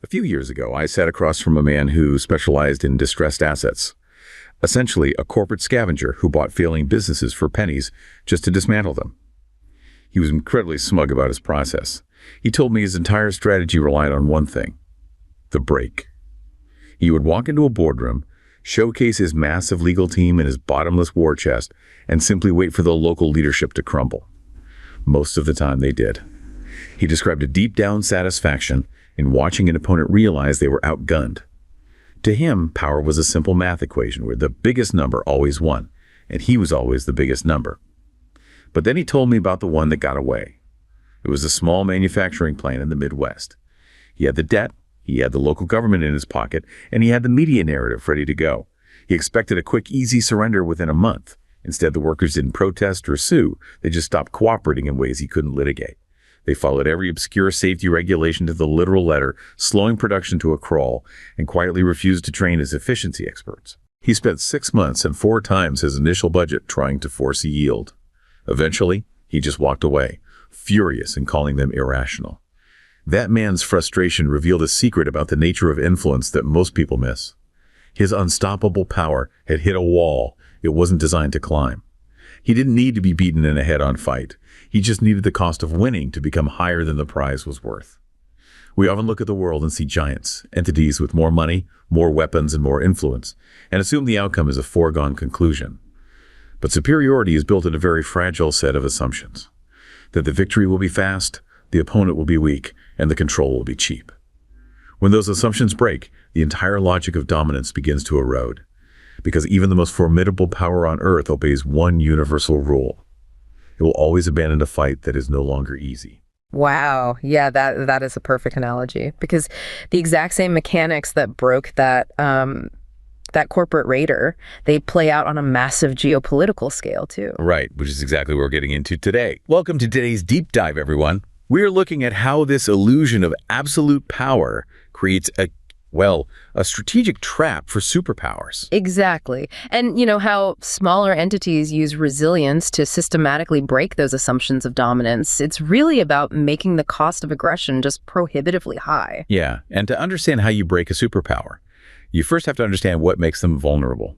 A few years ago, I sat across from a man who specialized in distressed assets, essentially a corporate scavenger who bought failing businesses for pennies just to dismantle them. He was incredibly smug about his process. He told me his entire strategy relied on one thing: the break. He would walk into a boardroom, showcase his massive legal team and his bottomless war chest, and simply wait for the local leadership to crumble. Most of the time they did. He described a deep-down satisfaction in watching an opponent realize they were outgunned. To him, power was a simple math equation where the biggest number always won, and he was always the biggest number. But then he told me about the one that got away. It was a small manufacturing plant in the Midwest. He had the debt, he had the local government in his pocket, and he had the media narrative ready to go. He expected a quick, easy surrender within a month. Instead, the workers didn't protest or sue. They just stopped cooperating in ways he couldn't litigate. They followed every obscure safety regulation to the literal letter, slowing production to a crawl, and quietly refused to train as efficiency experts. He spent 6 months and 4 times his initial budget trying to force a yield. Eventually, he just walked away, furious and calling them irrational. That man's frustration revealed a secret about the nature of influence that most people miss. His unstoppable power had hit a wall it wasn't designed to climb. He didn't need to be beaten in a head-on fight. He just needed the cost of winning to become higher than the prize was worth. We often look at the world and see giants, entities with more money, more weapons, and more influence, and assume the outcome is a foregone conclusion. But superiority is built in a very fragile set of assumptions. That the victory will be fast, the opponent will be weak, and the control will be cheap. When those assumptions break, the entire logic of dominance begins to erode. Because even the most formidable power on Earth obeys one universal rule: it will always abandon a fight that is no longer easy. Wow. Yeah, that is a perfect analogy, because the exact same mechanics that broke that corporate raider, they play out on a massive geopolitical scale too. Right, which is exactly what we're getting into today. Welcome to today's deep dive, everyone. We're looking at how this illusion of absolute power creates a strategic trap for superpowers. Exactly. And you know how smaller entities use resilience to systematically break those assumptions of dominance. It's really about making the cost of aggression just prohibitively high. Yeah, and to understand how you break a superpower, you first have to understand what makes them vulnerable.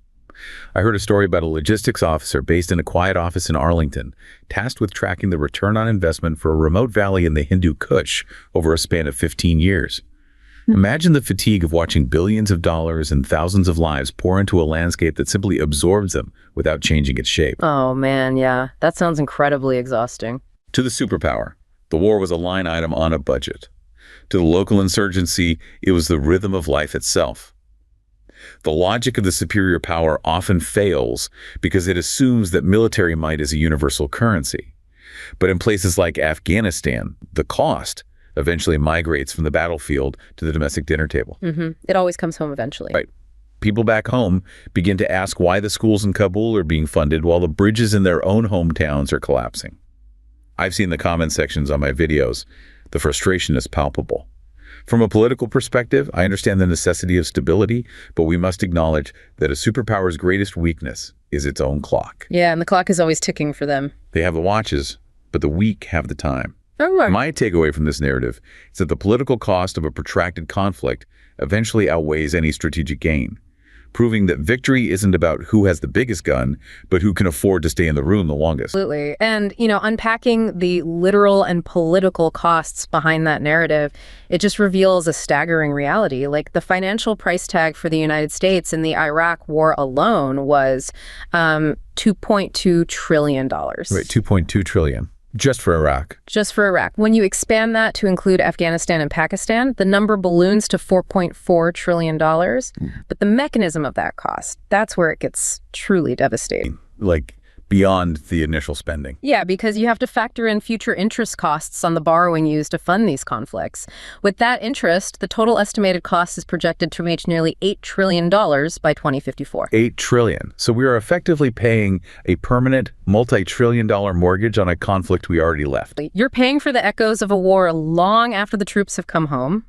I heard a story about a logistics officer based in a quiet office in Arlington, tasked with tracking the return on investment for a remote valley in the Hindu Kush over a span of 15 years. Imagine the fatigue of watching billions of dollars and thousands of lives pour into a landscape that simply absorbs them without changing its shape. Oh man, yeah. That sounds incredibly exhausting. To the superpower, the war was a line item on a budget. To the local insurgency, it was the rhythm of life itself. The logic of the superior power often fails because it assumes that military might is a universal currency. But in places like Afghanistan, the cost eventually migrates from the battlefield to the domestic dinner table. It always comes home eventually. Right. People back home begin to ask why the schools in Kabul are being funded while the bridges in their own hometowns are collapsing. I've seen the comment sections on my videos. The frustration is palpable. From a political perspective, I understand the necessity of stability, but we must acknowledge that a superpower's greatest weakness is its own clock. Yeah, and the clock is always ticking for them. They have the watches, but the weak have the time. Oh, right. My takeaway from this narrative is that the political cost of a protracted conflict eventually outweighs any strategic gain, proving that victory isn't about who has the biggest gun, but who can afford to stay in the room the longest. Absolutely. And, you know, unpacking the literal and political costs behind that narrative, it just reveals a staggering reality. Like, the financial price tag for the United States in the Iraq war alone was $2.2 trillion. Right, $2.2 trillion. Just for Iraq. Just for Iraq. When you expand that to include Afghanistan and Pakistan, the number balloons to $4.4 trillion. But the mechanism of that cost, that's where it gets truly devastating. Like, beyond the initial spending. Yeah, because you have to factor in future interest costs on the borrowing used to fund these conflicts. With that interest, the total estimated cost is projected to reach nearly $8 trillion by 2054. $8 trillion. So we are effectively paying a permanent multi-trillion-dollar mortgage on a conflict we already left. You're paying for the echoes of a war long after the troops have come home,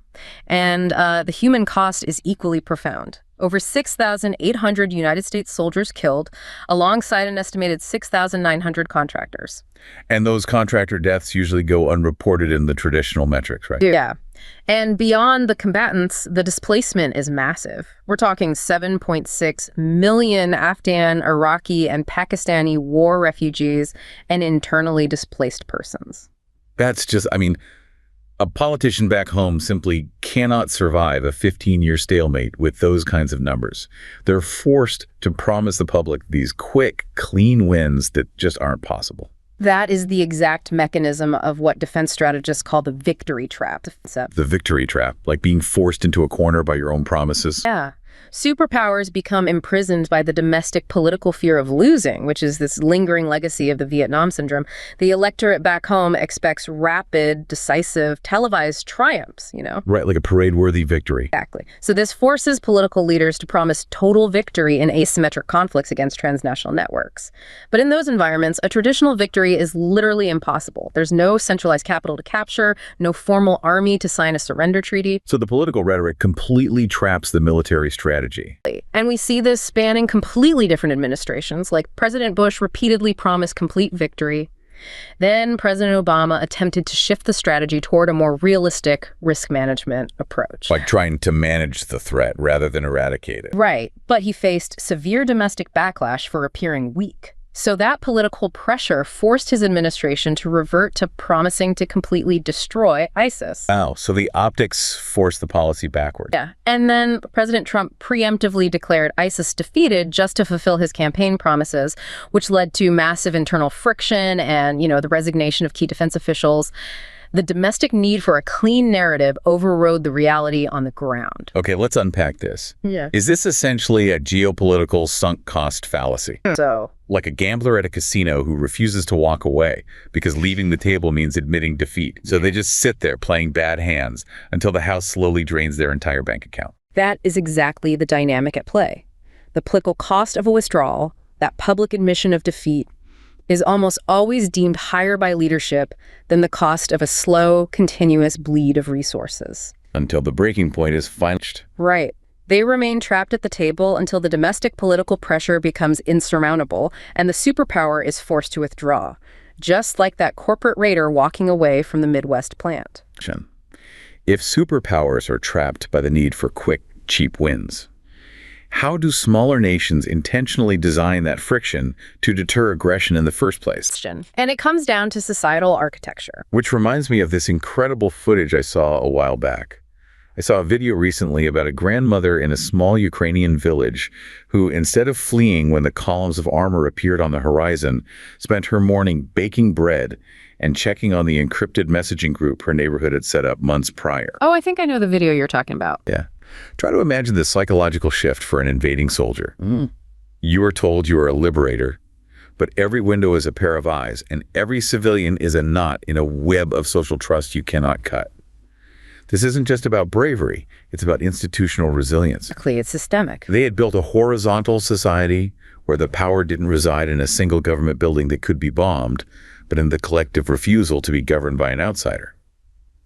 and the human cost is equally profound. Over 6,800 United States soldiers killed, alongside an estimated 6,900 contractors. And those contractor deaths usually go unreported in the traditional metrics, right? Yeah. And beyond the combatants, the displacement is massive. We're talking 7.6 million Afghan, Iraqi, and Pakistani war refugees and internally displaced persons. That's just, a politician back home simply cannot survive a 15-year stalemate with those kinds of numbers. They're forced to promise the public these quick, clean wins that just aren't possible. That is the exact mechanism of what defense strategists call the victory trap. The victory trap, like being forced into a corner by your own promises. Yeah. Superpowers become imprisoned by the domestic political fear of losing, which is this lingering legacy of the Vietnam syndrome. The electorate back home expects rapid, decisive, televised triumphs, Right, like a parade-worthy victory. Exactly. So this forces political leaders to promise total victory in asymmetric conflicts against transnational networks. But in those environments, a traditional victory is literally impossible. There's no centralized capital to capture, no formal army to sign a surrender treaty. So the political rhetoric completely traps the military strategy. And we see this spanning completely different administrations, like President Bush repeatedly promised complete victory. Then President Obama attempted to shift the strategy toward a more realistic risk management approach. Like trying to manage the threat rather than eradicate it. Right, but he faced severe domestic backlash for appearing weak. So that political pressure forced his administration to revert to promising to completely destroy ISIS. Wow, so the optics forced the policy backward. Yeah, and then President Trump preemptively declared ISIS defeated just to fulfill his campaign promises, which led to massive internal friction and, the resignation of key defense officials. The domestic need for a clean narrative overrode the reality on the ground. Okay, let's unpack this. Yeah. Is this essentially a geopolitical sunk cost fallacy? So, like a gambler at a casino who refuses to walk away because leaving the table means admitting defeat. So they just sit there playing bad hands until the house slowly drains their entire bank account. that is exactly the dynamic at play. The political cost of a withdrawal, that public admission of defeat, is almost always deemed higher by leadership than the cost of a slow, continuous bleed of resources. Until the breaking point is finished. Right. They remain trapped at the table until the domestic political pressure becomes insurmountable and the superpower is forced to withdraw, just like that corporate raider walking away from the Midwest plant. If superpowers are trapped by the need for quick, cheap wins, how do smaller nations intentionally design that friction to deter aggression in the first place? And it comes down to societal architecture. Which reminds me of this incredible footage I saw a while back. I saw a video recently about a grandmother in a small Ukrainian village who, instead of fleeing when the columns of armor appeared on the horizon, spent her morning baking bread and checking on the encrypted messaging group her neighborhood had set up months prior. Oh, I think I know the video you're talking about. Yeah. Try to imagine the psychological shift for an invading soldier. You are told you are a liberator, but every window is a pair of eyes, and every civilian is a knot in a web of social trust you cannot cut. This isn't just about bravery, it's about institutional resilience. Exactly, it's systemic. They had built a horizontal society where the power didn't reside in a single government building that could be bombed, but in the collective refusal to be governed by an outsider.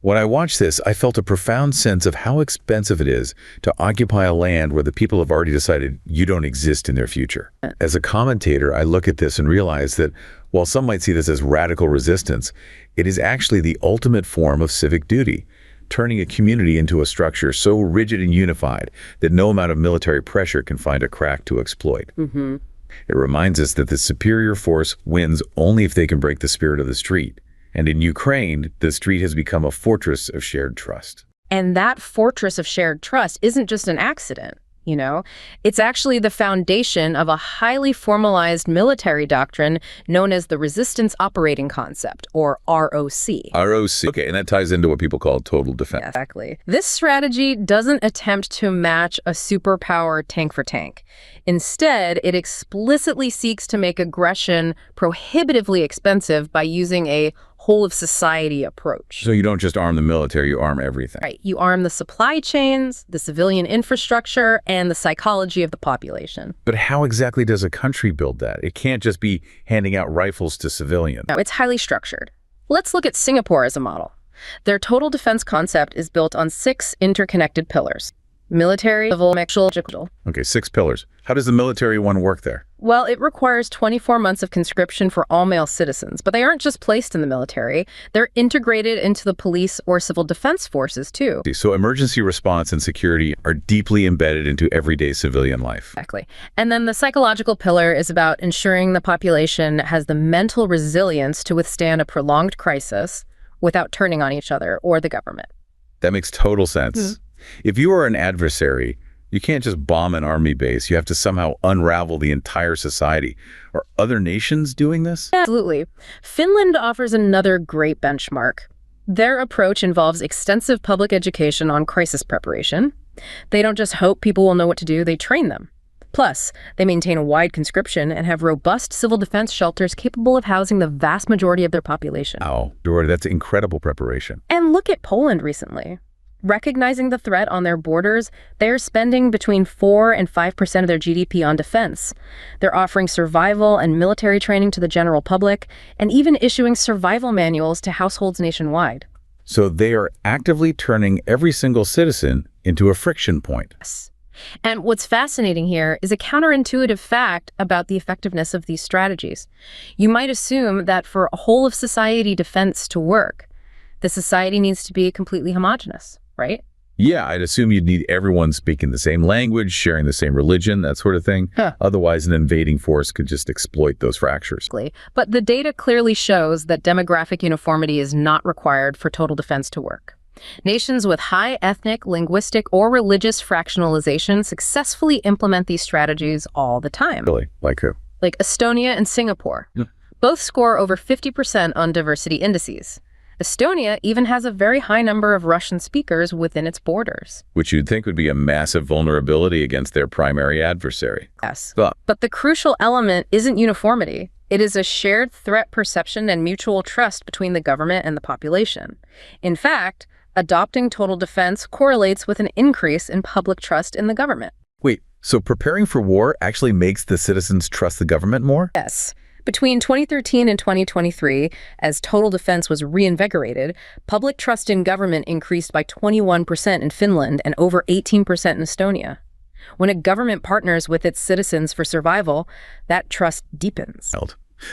When I watched this, I felt a profound sense of how expensive it is to occupy a land where the people have already decided you don't exist in their future. As a commentator, I look at this and realize that while some might see this as radical resistance, it is actually the ultimate form of civic duty, turning a community into a structure so rigid and unified that no amount of military pressure can find a crack to exploit. It reminds us that the superior force wins only if they can break the spirit of the street. And in Ukraine, the street has become a fortress of shared trust. And that fortress of shared trust isn't just an accident, you know? It's actually the foundation of a highly formalized military doctrine known as the Resistance Operating Concept, or ROC. ROC. Okay, and that ties into what people call total defense. Exactly. This strategy doesn't attempt to match a superpower tank for tank. Instead, it explicitly seeks to make aggression prohibitively expensive by using a whole-of-society approach. So you don't just arm the military, you arm everything. Right. You arm the supply chains, the civilian infrastructure, and the psychology of the population. But how exactly does a country build that? It can't just be handing out rifles to civilians. No, it's highly structured. Let's look at Singapore as a model. Their total defense concept is built on 6 interconnected pillars. military, civil, digital. Okay, 6 pillars. How does the military one work there? Well, it requires 24 months of conscription for all male citizens, but they aren't just placed in the military. They're integrated into the police or civil defense forces, too. So emergency response and security are deeply embedded into everyday civilian life. Exactly. And then the psychological pillar is about ensuring the population has the mental resilience to withstand a prolonged crisis without turning on each other or the government. That makes total sense. If you are an adversary, you can't just bomb an army base. You have to somehow unravel the entire society. Are other nations doing this? Absolutely. Finland offers another great benchmark. Their approach involves extensive public education on crisis preparation. They don't just hope people will know what to do, they train them. Plus, they maintain a wide conscription and have robust civil defense shelters capable of housing the vast majority of their population. Wow, Dory, that's incredible preparation. And look at Poland recently. Recognizing the threat on their borders, they're spending between 4 and 5% of their GDP on defense. They're offering survival and military training to the general public, and even issuing survival manuals to households nationwide. So they are actively turning every single citizen into a friction point. Yes. And what's fascinating here is a counterintuitive fact about the effectiveness of these strategies. You might assume that for a whole of society defense to work, the society needs to be completely homogenous, right? Yeah, I'd assume you'd need everyone speaking the same language, sharing the same religion, that sort of thing. Otherwise, an invading force could just exploit those fractures. But the data clearly shows that demographic uniformity is not required for total defense to work. Nations with high ethnic, linguistic, or religious fractionalization successfully implement these strategies all the time. Really? Like who? Like Estonia and Singapore. Both score over 50% on diversity indices. Estonia even has a very high number of Russian speakers within its borders. Which you'd think would be a massive vulnerability against their primary adversary. Yes. But the crucial element isn't uniformity. It is a shared threat perception and mutual trust between the government and the population. In fact, adopting total defense correlates with an increase in public trust in the government. Wait, so preparing for war actually makes the citizens trust the government more? Yes. Between 2013 and 2023, as total defense was reinvigorated, public trust in government increased by 21% in Finland and over 18% in Estonia. When a government partners with its citizens for survival, that trust deepens.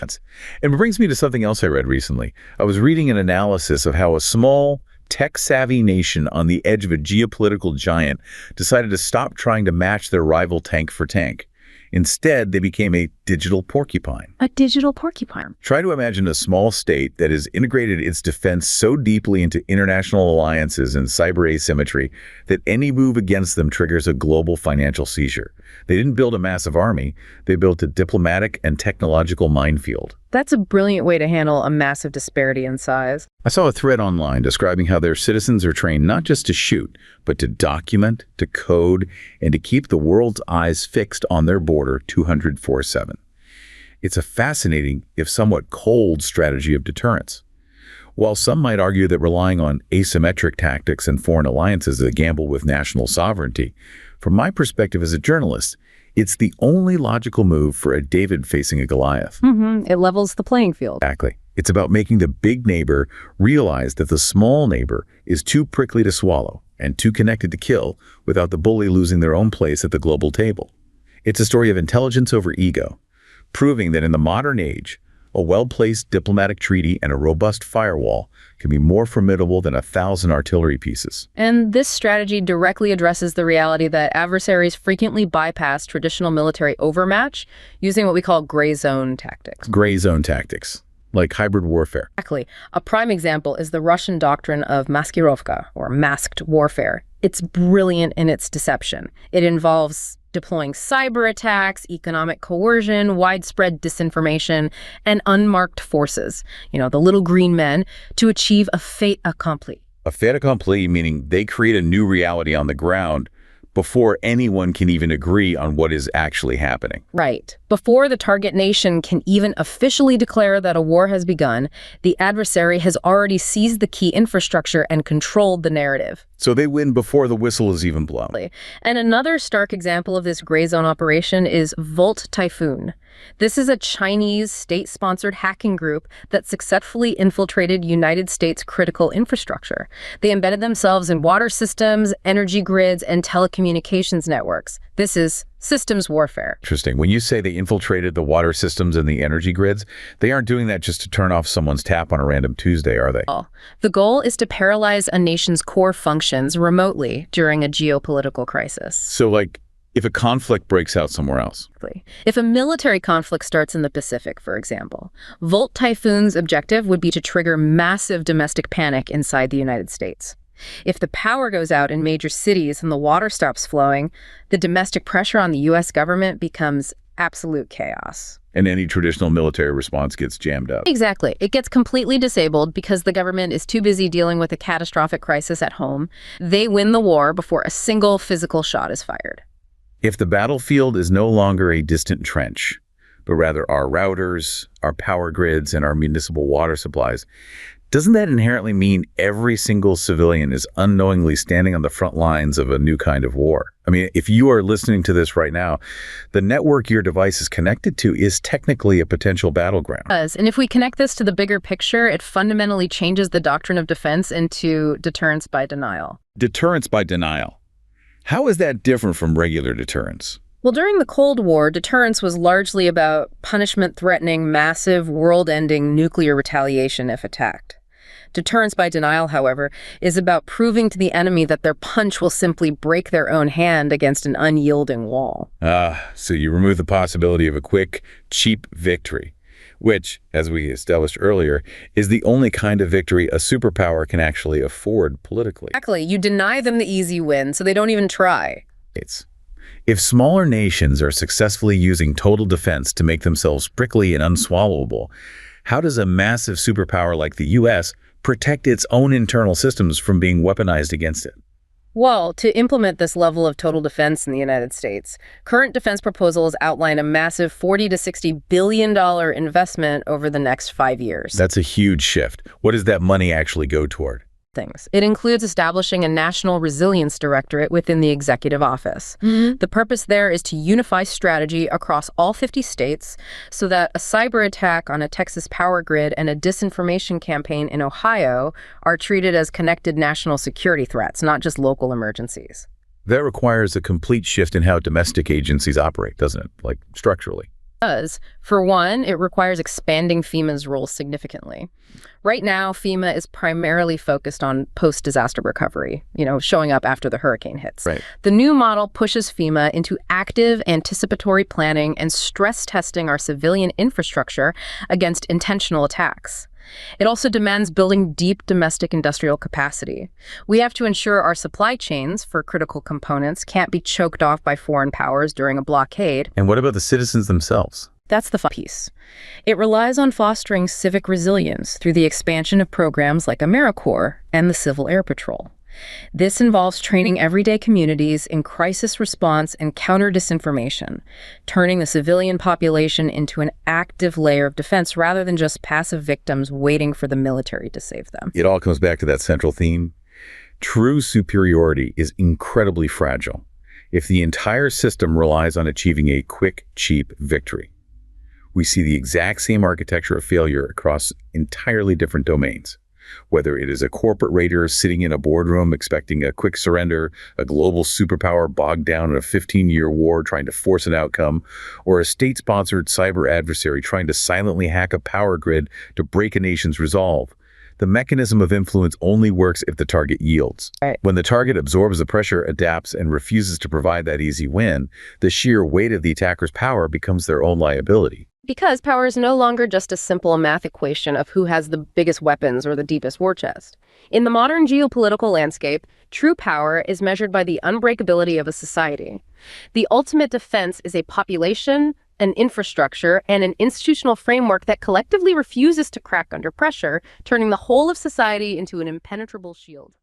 And it brings me to something else I read recently. I was reading an analysis of how a small, tech-savvy nation on the edge of a geopolitical giant decided to stop trying to match their rival tank for tank. Instead, they became a digital porcupine. A digital porcupine. Try to imagine a small state that has integrated its defense so deeply into international alliances and cyber asymmetry that any move against them triggers a global financial seizure. They didn't build a massive army, they built a diplomatic and technological minefield. That's a brilliant way to handle a massive disparity in size. I saw a thread online describing how their citizens are trained not just to shoot, but to document, to code, and to keep the world's eyes fixed on their border 204/7. It's a fascinating, if somewhat cold, strategy of deterrence. While some might argue that relying on asymmetric tactics and foreign alliances is a gamble with national sovereignty, from my perspective as a journalist, it's the only logical move for a David facing a Goliath. It levels the playing field. Exactly. It's about making the big neighbor realize that the small neighbor is too prickly to swallow and too connected to kill without the bully losing their own place at the global table. It's a story of intelligence over ego, proving that in the modern age, a well-placed diplomatic treaty and a robust firewall can be more formidable than 1,000 artillery pieces. And this strategy directly addresses the reality that adversaries frequently bypass traditional military overmatch using what we call gray zone tactics. Gray zone tactics, like hybrid warfare. Exactly. A prime example is the Russian doctrine of maskirovka, or masked warfare. It's brilliant in its deception. It involves deploying cyber attacks, economic coercion, widespread disinformation, and unmarked forces, the little green men, to achieve a fait accompli. A fait accompli meaning they create a new reality on the ground before anyone can even agree on what is actually happening. Right. Before the target nation can even officially declare that a war has begun, the adversary has already seized the key infrastructure and controlled the narrative. So they win before the whistle is even blown. And another stark example of this gray zone operation is Volt Typhoon. This is a Chinese state-sponsored hacking group that successfully infiltrated United States critical infrastructure. They embedded themselves in water systems, energy grids, and telecommunications networks. This is systems warfare. Interesting. When you say they infiltrated the water systems and the energy grids, they aren't doing that just to turn off someone's tap on a random Tuesday, are they? The goal is to paralyze a nation's core functions remotely during a geopolitical crisis. So, like, if a conflict breaks out somewhere else. If a military conflict starts in the Pacific, for example, Volt Typhoon's objective would be to trigger massive domestic panic inside the United States. If the power goes out in major cities and the water stops flowing, the domestic pressure on the U.S. government becomes absolute chaos. And any traditional military response gets jammed up. Exactly. It gets completely disabled because the government is too busy dealing with a catastrophic crisis at home. They win the war before a single physical shot is fired. If the battlefield is no longer a distant trench, but rather our routers, our power grids, and our municipal water supplies, doesn't that inherently mean every single civilian is unknowingly standing on the front lines of a new kind of war? I mean, if you are listening to this right now, the network your device is connected to is technically a potential battleground. And if we connect this to the bigger picture, it fundamentally changes the doctrine of defense into deterrence by denial. Deterrence by denial. How is that different from regular deterrence? Well, during the Cold War, deterrence was largely about punishment-threatening, massive, world-ending nuclear retaliation if attacked. Deterrence by denial, however, is about proving to the enemy that their punch will simply break their own hand against an unyielding wall. So you remove the possibility of a quick, cheap victory, which, as we established earlier, is the only kind of victory a superpower can actually afford politically. Exactly. You deny them the easy win, so they don't even try. If smaller nations are successfully using total defense to make themselves prickly and unswallowable, how does a massive superpower like the U.S. protect its own internal systems from being weaponized against it? Well, to implement this level of total defense in the United States, current defense proposals outline a massive $40 to $60 billion investment over the next 5 years. That's a huge shift. What does that money actually go toward? It includes establishing a National Resilience Directorate within the executive office. The purpose there is to unify strategy across all 50 states so that a cyber attack on a Texas power grid and a disinformation campaign in Ohio are treated as connected national security threats, not just local emergencies. That requires a complete shift in how domestic agencies operate, doesn't it? Like, structurally. For one, it requires expanding FEMA's role significantly. Right now, FEMA is primarily focused on post-disaster recovery, showing up after the hurricane hits. Right. The new model pushes FEMA into active anticipatory planning and stress testing our civilian infrastructure against intentional attacks. It also demands building deep domestic industrial capacity. We have to ensure our supply chains for critical components can't be choked off by foreign powers during a blockade. And what about the citizens themselves? That's the fun piece. It relies on fostering civic resilience through the expansion of programs like AmeriCorps and the Civil Air Patrol. This involves training everyday communities in crisis response and counter-disinformation, turning the civilian population into an active layer of defense rather than just passive victims waiting for the military to save them. It all comes back to that central theme. True superiority is incredibly fragile if the entire system relies on achieving a quick, cheap victory. We see the exact same architecture of failure across entirely different domains. Whether it is a corporate raider sitting in a boardroom expecting a quick surrender, a global superpower bogged down in a 15-year war trying to force an outcome, or a state-sponsored cyber adversary trying to silently hack a power grid to break a nation's resolve, the mechanism of influence only works if the target yields. Right. When the target absorbs the pressure, adapts, and refuses to provide that easy win, the sheer weight of the attacker's power becomes their own liability. Because power is no longer just a simple math equation of who has the biggest weapons or the deepest war chest. In the modern geopolitical landscape, true power is measured by the unbreakability of a society. The ultimate defense is a population, an infrastructure, and an institutional framework that collectively refuses to crack under pressure, turning the whole of society into an impenetrable shield.